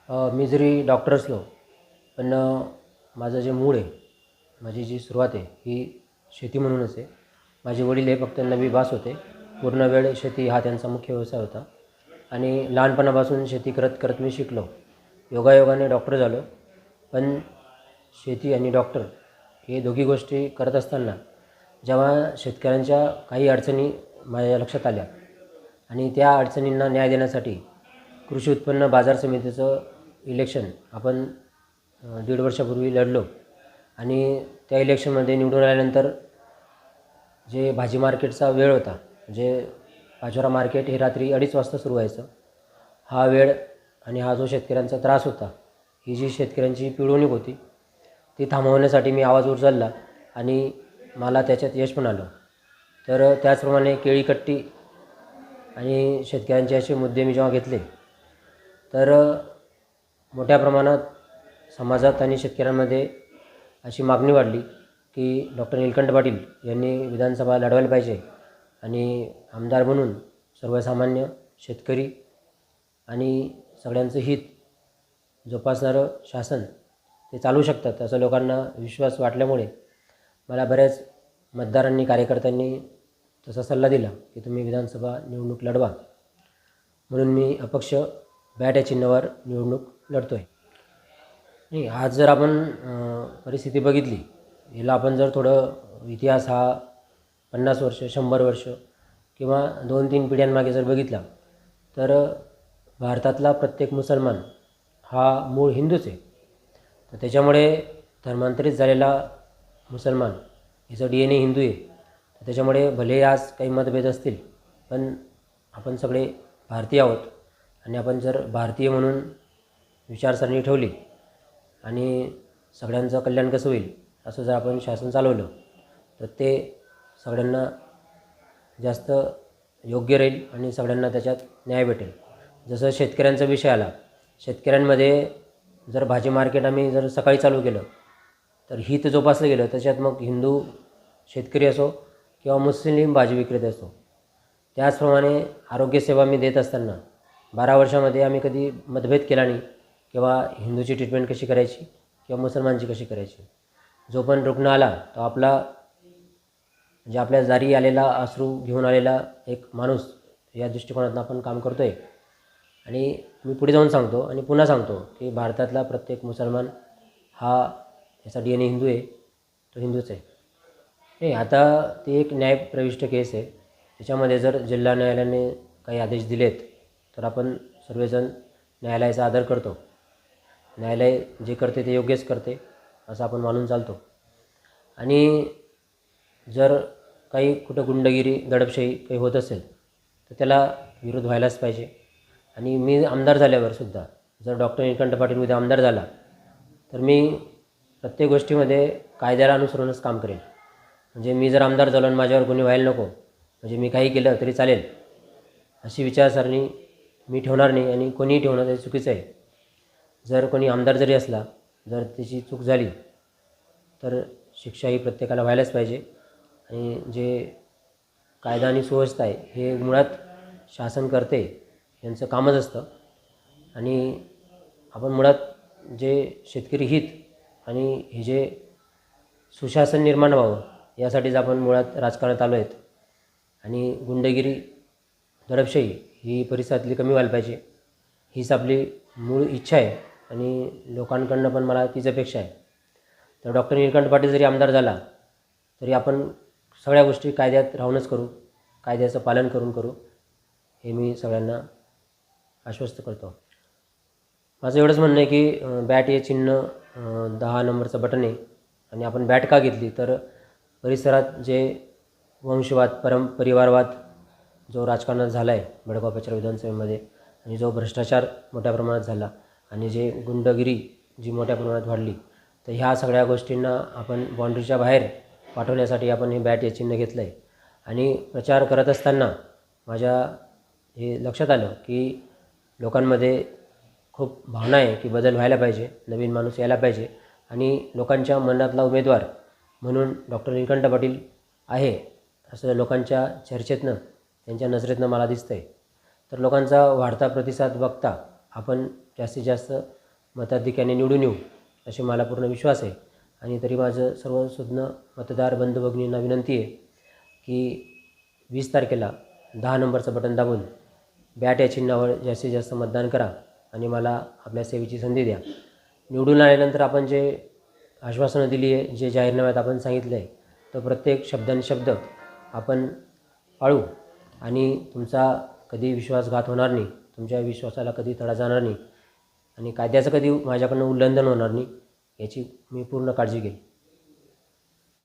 मी जरी डॉक्टर असलो पण माझं जे मूळ आहे, माझी जी सुरुवात आहे ही शेती म्हणूनच आहे. माझे वडील हे फक्त नवी बास होते. पूर्ण वेळ शेती हा त्यांचा मुख्य व्यवसाय होता आणि लहानपणापासून शेती करत करत मी शिकलो. योगायोगाने डॉक्टर झालो. पण शेती आणि डॉक्टर हे दोघी गोष्टी करत असताना जेव्हा शेतकऱ्यांच्या काही अडचणी माझ्या लक्षात आल्या आणि त्या अडचणींना न्याय देण्यासाठी कृषी उत्पन्न बाजार समितीचं इलेक्शन आपण 1.5 वर्षापूर्वी लढलो आणि त्या इलेक्शनमध्ये निवडून आल्यानंतर जे भाजी मार्केटचा वेळ होता, जे पाचोरा मार्केट हे रात्री 2:30 वाजता सुरू व्हायचं, हा वेळ आणि हा जो शेतकऱ्यांचा त्रास होता, ही जी शेतकऱ्यांची पिळवणूक होती, ती थांबवण्यासाठी मी आवाज उचलला आणि मला त्याच्यात यश पण आलं. तर त्याचप्रमाणे केळी कट्टी आणि शेतकऱ्यांचे असे मुद्दे मी जेव्हा घेतले तर मोठ्या प्रमाणात समाजात आणि शेतकऱ्यांमध्ये अशी मागणी वाढली की डॉक्टर नीलकंठ पाटील यांनी विधानसभा लढवायला पाहिजे आणि आमदार म्हणून सर्वसामान्य शेतकरी आणि सगळ्यांचं हित जोपासणारं शासन ते चालवू शकतात असं लोकांना विश्वास वाटल्यामुळे मला बऱ्याच मतदारांनी, कार्यकर्त्यांनी तसा सल्ला दिला की तुम्ही विधानसभा निवडणूक लढवा. म्हणून मी अपक्ष बॅट या चिन्हावर निवडणूक लढतो आहे. नाही, आज जर आपण परिस्थिती बघितली, याला आपण जर थोडं इतिहास हा 50 वर्ष, 100 वर्ष किंवा 2-3 पिढ्यांमागे जर बघितला तर भारतातला प्रत्येक मुसलमान हा मूळ हिंदूच आहे. तर त्याच्यामुळे धर्मांतरित झालेला मुसलमान याचा DNA हिंदू आहे. तर त्याच्यामुळे भले आज काही मतभेद असतील पण आपण सगळे भारतीय आहोत आणि आपण जर भारतीय म्हणून विचारसरणी ठेवली आणि सगळ्यांचं कल्याण कसं होईल असं जर आपण शासन चालवलं तर ते सगळ्यांना जास्त योग्य राहील आणि सगळ्यांना त्याच्यात न्याय भेटेल. जसं शेतकऱ्यांचा विषय आला, शेतकऱ्यांमध्ये जर भाजी मार्केट आम्ही जर सकाळी चालू केलं तर हित जोपासलं गेलं, त्याच्यात मग हिंदू शेतकरी असो किंवा मुस्लिम भाजी विक्रेते असो. त्याचप्रमाणे आरोग्यसेवा मी देत असताना 12 वर्षामध्ये आम्ही कधी मतभेद केला नाही किंवा हिंदूची ट्रीटमेंट कशी करायची किंवा मुसलमानची कशी करायची. जो पण रुग्ण आला तो आपला म्हणजे आपल्या दारी आलेला अश्रू घेऊन आलेला एक माणूस या दृष्टिकोनातून आपण काम करतो आहे. आणि मी पुढे जाऊन सांगतो आणि पुन्हा सांगतो की भारतातला प्रत्येक मुसलमान हा याचा DNA हिंदू आहे, तो हिंदूच आहे. नाही, आता ती एक न्यायप्रविष्ट केस आहे. त्याच्यामध्ये जर जिल्हा न्यायालयाने काही आदेश दिलेत तर आपण सर्वजण न्यायालयाचा आदर करतो. न्यायालय जे करते ते योग्यच करते असं आपण मानून चालतो. आणि जर काही कुठं गुंडगिरी, दडपशाही काही होत असेल तर त्याला विरोध व्हायलाच पाहिजे. आणि मी आमदार झाल्यावर सुद्धा जर डॉक्टर नीलकंठ पाटील उद्या आमदार झाला तर मी प्रत्येक गोष्टीमध्ये कायद्याला अनुसरूनच काम करेल. म्हणजे मी जर आमदार झालो आणि माझ्यावर कोणी व्हायला नको, म्हणजे मी काही केलं तरी चालेल अशी विचारसरणी मी ठेवणार नाही आणि कोणीही ठेवणं ते चुकीचं आहे. जर कोणी आमदार जरी असला, जर त्याची चूक झाली तर शिक्षा ही प्रत्येकाला व्हायलाच पाहिजे. आणि जे कायदा आणि सुव्यवस्था आहे हे मुळात शासनकर्ते यांचं कामच असतं. आणि आपण मुळात जे शेतकरी हित आणि हे जे सुशासन निर्माण व्हावं यासाठीच आपण मुळात राजकारणात आलो आहेत. आणि गुंडगिरी, दडपशाही ही परिसरातली कमी व्हायला पाहिजे, हीच आपली मूळ इच्छा आहे आणि लोकांकडनं पण मला तीच अपेक्षा आहे. तर डॉक्टर नीलकंठ पाटील जरी आमदार झाला तरी आपण सगळ्या गोष्टी कायद्यात राहूनच करू, कायद्याचं पालन करून करू, हे मी सगळ्यांना आश्वस्त करतो. माझं एवढंच म्हणणं आहे की बॅट हे चिन्ह 10 नंबरचं बटन आहे. आणि आपण बॅट का घेतली तर परिसरात जे वंशवाद, परिवारवाद जो राजकारणात झाला आहे बडगाव पचरा विधानसभेमध्ये आणि जो भ्रष्टाचार मोठ्या प्रमाणात झाला आणि जे गुंडगिरी जी मोठ्या प्रमाणात वाढली, तर ह्या सगळ्या गोष्टींना आपण बाउंड्रीच्या बाहेर पाठवण्यासाठी आपण हे बॅट हे चिन्ह घेतलं आहे. आणि प्रचार करत असताना माझ्या हे लक्षात आलं की लोकांमध्ये खूप भावना आहे की बदल व्हायला पाहिजे, नवीन माणूस यायला पाहिजे आणि लोकांच्या मनातला उमेदवार म्हणून डॉक्टर नीलकंठ पाटील आहे असं लोकांच्या चर्चेतनं, त्यांच्या नजरेतनं मला दिसतं आहे. तर लोकांचा वाढता प्रतिसाद बघता आपण जास्तीत जास्त मताधिक्याने निवडून येऊ असे मला पूर्ण विश्वास आहे. आणि तरी माझं सर्व सुज्ञ मतदार बंधू भगिनींना विनंती आहे की 20 तारखेला 10 नंबरचं बटन दाबून बॅट या चिन्हावर जास्तीत जास्त मतदान करा आणि मला आपल्या सेवेची संधी द्या. निवडून आल्यानंतर आपण जे आश्वासनं दिली आहे, जे जाहीरनाम्यात आपण सांगितलं आहे, तर प्रत्येक शब्द आपण पाळू आणि तुमचा कधी विश्वासघात होणार नाही, तुमच्या विश्वासाला कधी तडा जाणार नाही आणि कायद्याचं कधी माझ्याकडून उल्लंघन होणार नाही याची मी पूर्ण काळजी घेईन.